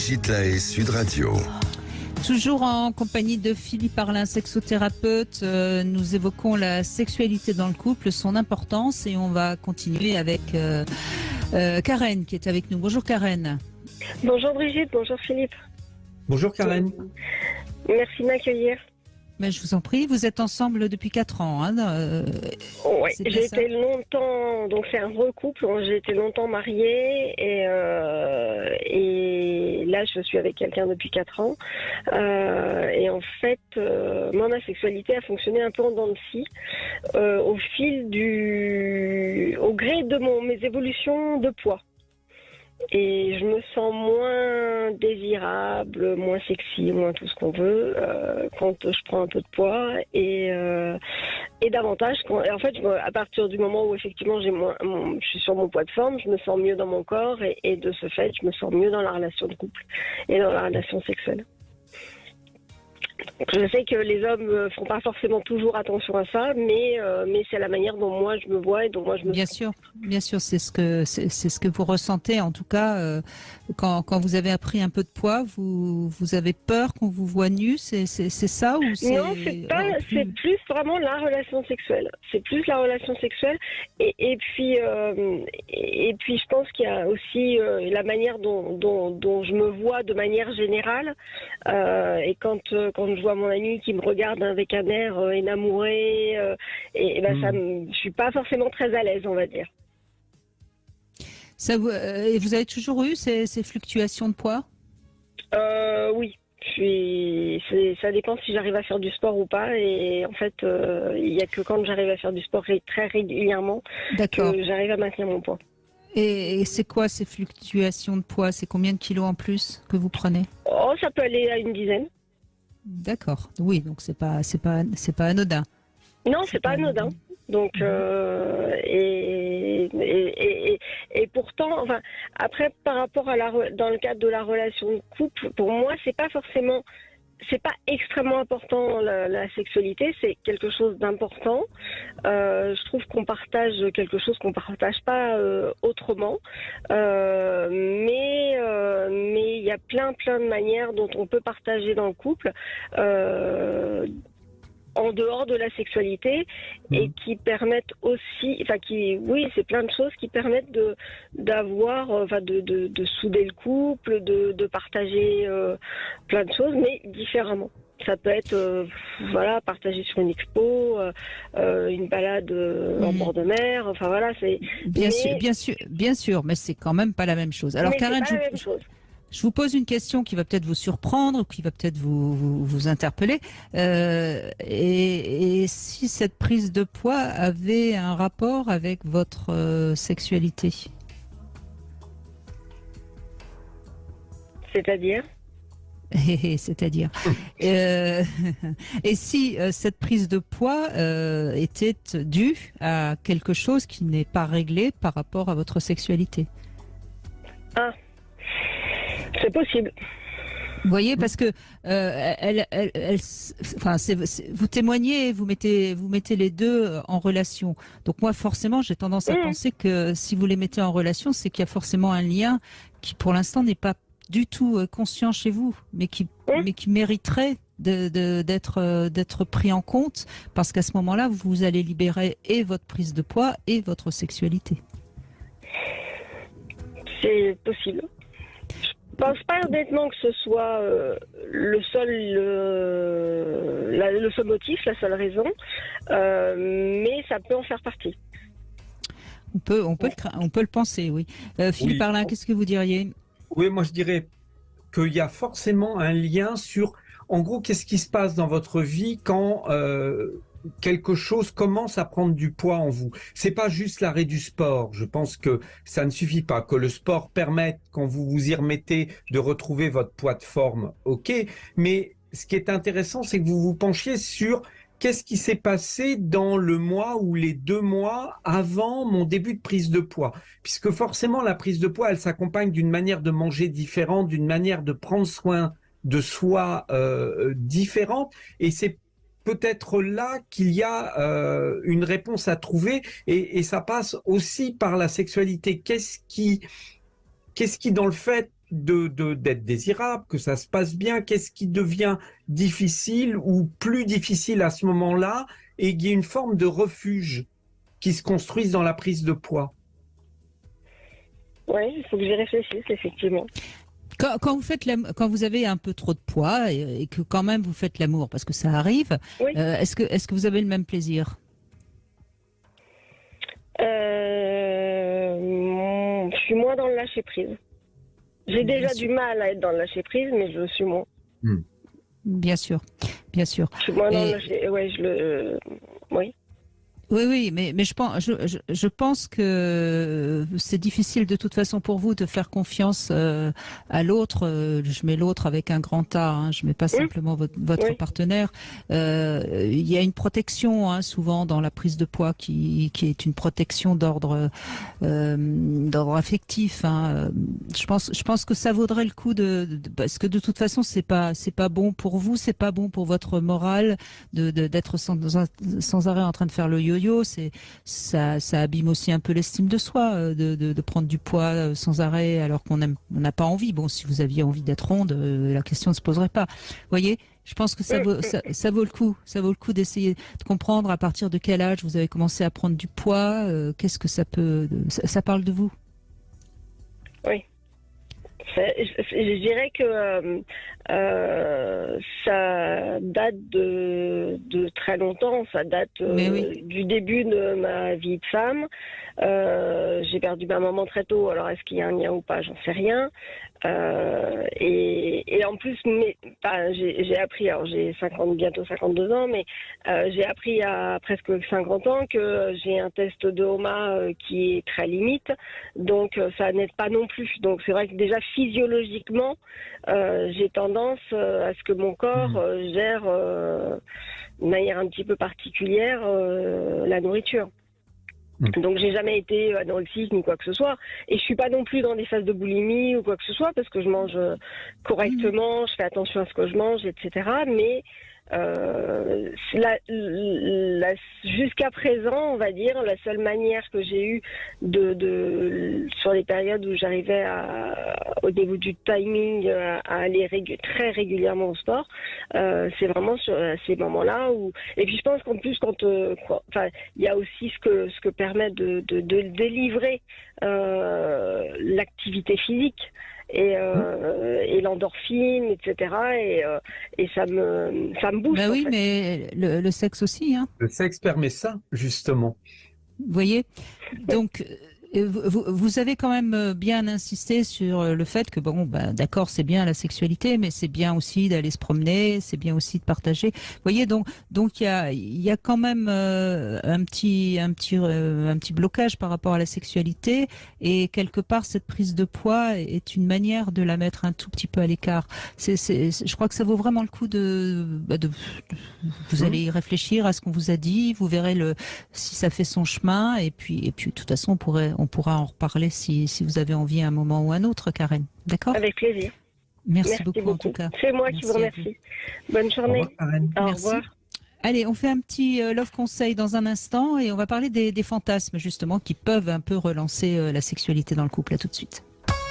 Brigitte Lahaie, Sud Radio. Toujours en compagnie de Philippe Arlin, sexothérapeute, nous évoquons la sexualité dans le couple, son importance, et on va continuer avec Karen qui est avec nous. Bonjour Karen. Bonjour Brigitte, bonjour Philippe. Bonjour Karen. Merci de m'accueillir. Mais je vous en prie, vous êtes ensemble depuis 4 ans. Oui, j'ai été longtemps, donc c'est un recouple, j'ai été longtemps mariée et là je suis avec quelqu'un depuis 4 ans. Et en fait, moi ma sexualité a fonctionné un peu en dents de scie au gré de mes évolutions de poids. Et je me sens moins désirable, moins sexy, moins tout ce qu'on veut quand je prends un peu de poids et davantage en fait à partir du moment où effectivement je suis sur mon poids de forme, je me sens mieux dans mon corps et de ce fait je me sens mieux dans la relation de couple et dans la relation sexuelle. Je sais que les hommes font pas forcément toujours attention à ça, mais c'est la manière dont moi je me vois et dont moi je me sens. Bien sûr, c'est ce que vous ressentez. En tout cas, quand vous avez pris un peu de poids, vous avez peur qu'on vous voit nu. C'est ça ou c'est... Non, c'est pas. C'est plus vraiment la relation sexuelle. C'est plus la relation sexuelle et puis je pense qu'il y a aussi la manière dont je me vois de manière générale et quand je vois mon ami qui me regarde avec un air énamouré, je suis pas forcément très à l'aise, on va dire. Et vous avez toujours eu ces fluctuations de poids ? Oui. Ça dépend si j'arrive à faire du sport ou pas. Et en fait, il n'y a que quand j'arrive à faire du sport très régulièrement que j'arrive à maintenir mon poids. Et c'est quoi ces fluctuations de poids ? C'est combien de kilos en plus que vous prenez ? Oh, ça peut aller à une dizaine. D'accord. Oui, donc c'est pas anodin. Non, c'est pas anodin. Donc et pourtant, enfin, après par rapport à dans le cadre de la relation de couple, pour moi, c'est pas extrêmement important la sexualité, c'est quelque chose d'important. Je trouve qu'on partage quelque chose qu'on partage pas autrement, mais il y a plein de manières dont on peut partager dans le couple. En dehors de la sexualité et qui permettent aussi, c'est plein de choses qui permettent de souder le couple, de partager plein de choses, mais différemment. Ça peut être, partagé sur une expo, une balade en bord de mer, enfin voilà, c'est... Bien sûr, mais c'est quand même pas la même chose. Alors Karen, je vous pose une question qui va peut-être vous surprendre, qui va peut-être vous interpeller. Et si cette prise de poids avait un rapport avec votre sexualité ? C'est-à-dire ? C'est-à-dire. Et si cette prise de poids était due à quelque chose qui n'est pas réglé par rapport à votre sexualité ? Ah, c'est possible. Vous voyez, parce que vous témoignez, vous mettez les deux en relation. Donc moi, forcément, j'ai tendance à penser que si vous les mettez en relation, c'est qu'il y a forcément un lien qui, pour l'instant, n'est pas du tout conscient chez vous, mais qui mériterait d'être pris en compte, parce qu'à ce moment-là, vous allez libérer et votre prise de poids et votre sexualité. C'est possible. Je pense pas honnêtement que ce soit le seul motif, la seule raison, mais ça peut en faire partie. On peut le penser, oui. Philippe Arlin, qu'est-ce que vous diriez ? Oui, moi je dirais qu'il y a forcément un lien sur, en gros, qu'est-ce qui se passe dans votre vie quand quelque chose commence à prendre du poids en vous. C'est pas juste l'arrêt du sport. Je pense que ça ne suffit pas. Que le sport permette, quand vous vous y remettez, de retrouver votre poids de forme, ok. Mais ce qui est intéressant, c'est que vous vous penchiez sur qu'est-ce qui s'est passé dans le mois ou les 2 mois avant mon début de prise de poids. Puisque forcément, la prise de poids, elle s'accompagne d'une manière de manger différente, d'une manière de prendre soin de soi différente. Et c'est peut-être là qu'il y a une réponse à trouver, et ça passe aussi par la sexualité. Qu'est-ce qui dans le fait d'être désirable, que ça se passe bien? Qu'est-ce qui devient difficile ou plus difficile à ce moment-là et qu'il y ait une forme de refuge qui se construise dans la prise de poids? Oui, il faut que j'y réfléchisse, effectivement. Quand vous avez un peu trop de poids et que quand même vous faites l'amour, parce que ça arrive, Oui. est-ce que vous avez le même plaisir? Je suis moins dans le lâcher prise. J'ai déjà du mal à être dans le lâcher prise, mais je le suis moins. Bien sûr, bien sûr. Je suis moins dans le lâcher. Oui. Oui, mais je pense que c'est difficile de toute façon pour vous de faire confiance à l'autre. Je mets l'autre avec un grand A, hein, je mets pas simplement votre partenaire. Il y a une protection souvent dans la prise de poids qui est une protection d'ordre affectif. Hein. Je pense que ça vaudrait le coup parce que de toute façon c'est pas bon pour vous, c'est pas bon pour votre morale d'être sans arrêt en train de faire le yo-yo. Ça abîme aussi un peu l'estime de soi de prendre du poids sans arrêt alors qu'on n'a pas envie. Bon, si vous aviez envie d'être ronde, la question ne se poserait pas. Vous voyez, je pense que ça vaut le coup. Ça vaut le coup d'essayer de comprendre à partir de quel âge vous avez commencé à prendre du poids. Qu'est-ce que ça peut... Ça parle de vous? Oui. Je dirais que ça date de très longtemps, ça date du début de ma vie de femme. J'ai perdu ma maman très tôt, alors est-ce qu'il y a un lien ou pas, j'en sais rien. Et en plus, j'ai appris, alors j'ai bientôt 52 ans, mais j'ai appris à presque 50 ans que j'ai un test de HOMA qui est très limite, donc ça n'aide pas non plus. Donc c'est vrai que déjà physiologiquement, j'ai tendance à ce que mon corps gère de manière un petit peu particulière la nourriture. Donc j'ai jamais été anorexique ni quoi que ce soit, et je suis pas non plus dans des phases de boulimie ou quoi que ce soit parce que je mange correctement, je fais attention à ce que je mange, etc. Mais jusqu'à présent, on va dire, la seule manière que j'ai eue sur les périodes où j'arrivais au niveau du timing à aller très régulièrement au sport, c'est vraiment sur ces moments-là où. Et puis je pense qu'en plus il y a aussi ce que permet de délivrer l'activité physique. Et l'endorphine, etc. Et ça me booste. Ben oui, en fait. mais le sexe aussi. Hein. Le sexe permet ça, justement. Vous voyez? Donc, vous avez quand même bien insisté sur le fait que, d'accord, c'est bien la sexualité, mais c'est bien aussi d'aller se promener, c'est bien aussi de partager. Vous voyez, donc il y a quand même un petit blocage par rapport à la sexualité, et quelque part, cette prise de poids est une manière de la mettre un tout petit peu à l'écart. Je crois que ça vaut vraiment le coup vous allez y réfléchir à ce qu'on vous a dit, vous verrez si ça fait son chemin, et puis de toute façon, on pourra en reparler si vous avez envie à un moment ou à un autre, Karen. D'accord? Avec plaisir. Merci beaucoup en tout cas. C'est moi qui vous remercie. Bonne journée. Au revoir, Karen. Au Merci. revoir. Allez, on fait un petit love conseil dans un instant et on va parler des fantasmes justement qui peuvent un peu relancer la sexualité dans le couple. À tout de suite.